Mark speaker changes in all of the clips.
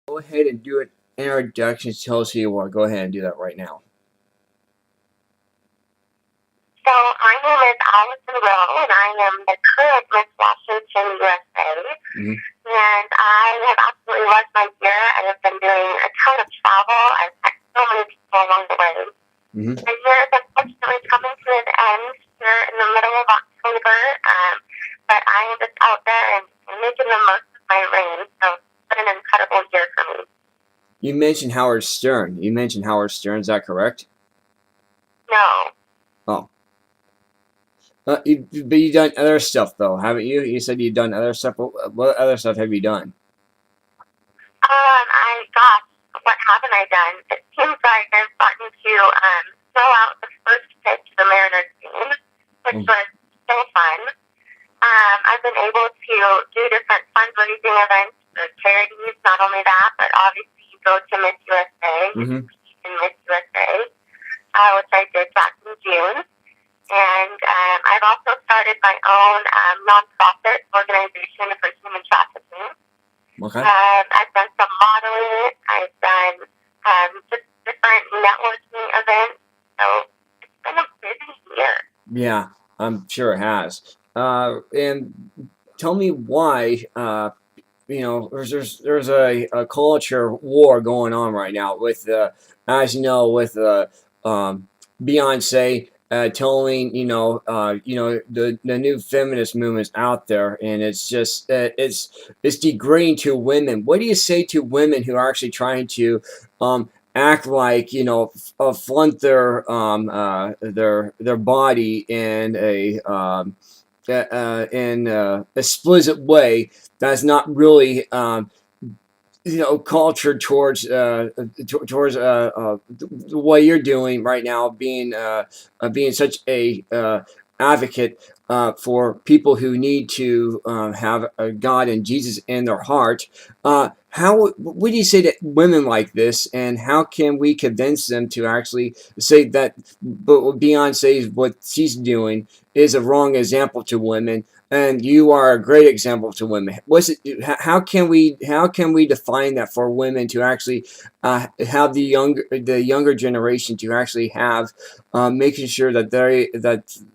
Speaker 1: Go ahead and do an introduction. Tell us who you are. Go ahead and do that right now.
Speaker 2: So my name is Allyson Rowe, and I am the current Miss Washington USA.
Speaker 1: Mm-hmm.
Speaker 2: And I have absolutely loved my year. I have been doing a ton of travel. I've met so many people along the way.
Speaker 1: Mm-hmm.
Speaker 2: The year is unfortunately coming to an end here in the middle of October, but I am just out there and making the most of my reign. So it's been an incredible year for me.
Speaker 1: You mentioned Howard Stern. Is that correct?
Speaker 2: No.
Speaker 1: Oh. But you've done other stuff, though, haven't you? You said you've done other stuff. What other stuff have you done?
Speaker 2: Gosh, what haven't I done? It seems like I've gotten to throw out the first pitch of the Mariners game, which was so fun. I've been able to do different fundraising events for charities. Not only that, but obviously you go to Miss USA,
Speaker 1: Mm-hmm.
Speaker 2: in Miss USA, which I did back in June. And I've also started my own nonprofit organization for human trafficking.
Speaker 1: Okay.
Speaker 2: I've done some modeling. I've done just different networking events. So it's been a busy year.
Speaker 1: Yeah, I'm sure it has. And tell me why. There's a culture war going on right now with, as you know, with Beyonce telling the new feminist movements out there, and it's just it's degrading to women. What do you say to women who are actually trying to act like flaunt their body in a explicit way that's not really culture towards the way you're doing right now, being such a advocate for people who need to have God and Jesus in their heart. What do you say to women like this, and how can we convince them to actually say that what Beyonce, what she's doing, is a wrong example to women, and you are a great example to women? How can we define that for women to actually have the younger generation to actually have making sure that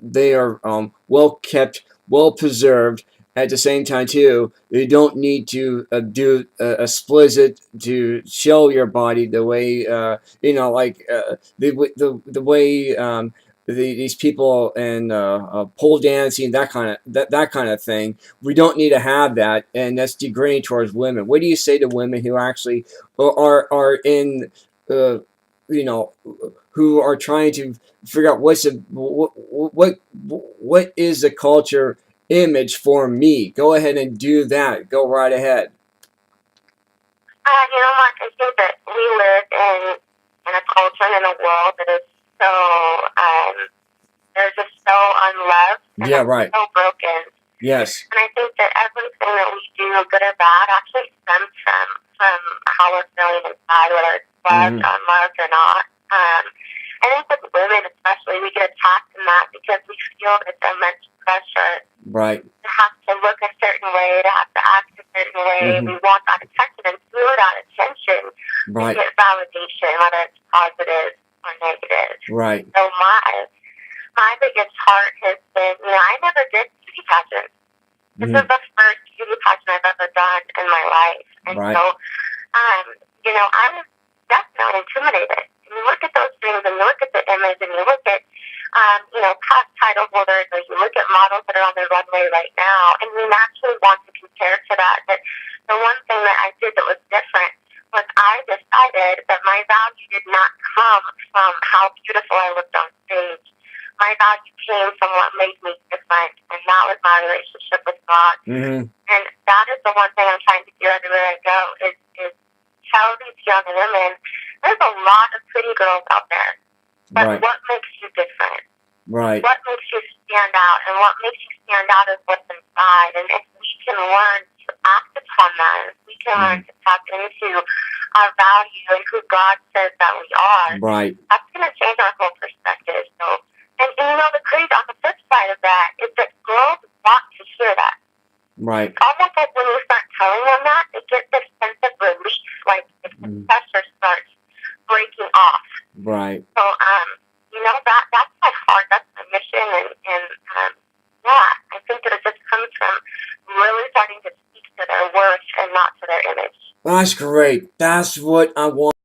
Speaker 1: they are well kept, well preserved. At the same time, too, you don't need to do explicit to show your body the way the way these people and pole dancing, that kind of thing. We don't need to have that, and that's degrading towards women. What do you say to women who actually are in who are trying to figure out what is the culture image for me? Go ahead and do that. Go right ahead.
Speaker 2: You know what? I think that we live in a culture and in a world that is so they're just so unloved and
Speaker 1: Yeah, right.
Speaker 2: So broken.
Speaker 1: Yes.
Speaker 2: And I think that everything that we do, good or bad, actually stems from how we're feeling inside, whether it's loved, unloved, or not. I think with women especially, we get attacked in that because we feel this immense pressure.
Speaker 1: Right.
Speaker 2: To have to look a certain way, to have to act a certain way. We want that attention, and through that attention,
Speaker 1: right,
Speaker 2: we get validation, whether it's positive or negative.
Speaker 1: Right.
Speaker 2: So my biggest heart has been, I never did beauty pageants. This is the first beauty pageant I've ever done in my life. And
Speaker 1: right.
Speaker 2: So, I was definitely intimidated. And you look at those things, and you look at the image, and you look at, past title holders, or you look at models that are on the runway right now, and you naturally want to compare to that. But the one thing that I did that was different was I decided that my value did not come from how beautiful I looked on stage. My value came from what made me different, and that was my relationship with God. And that is the one thing I'm trying to do everywhere I go, is tell these young women, there's a lot of pretty girls out there, but
Speaker 1: right.
Speaker 2: What makes you different?
Speaker 1: Right.
Speaker 2: What makes you stand out? And what makes you stand out is what's inside. And if we can learn to act upon that, if we can learn to tap into our value and who God says that we are,
Speaker 1: right.
Speaker 2: That's going to change our whole perspective. So, and the crazy on the flip side of that is that girls want to hear that.
Speaker 1: Right.
Speaker 2: Almost like when you start telling them that, they get this sense of relief, like, the pressure starts breaking off.
Speaker 1: Right.
Speaker 2: So, that's my heart, that's my mission, and yeah, I think that it just comes from really starting to speak to their worth and not to their image.
Speaker 1: That's great. That's what I want.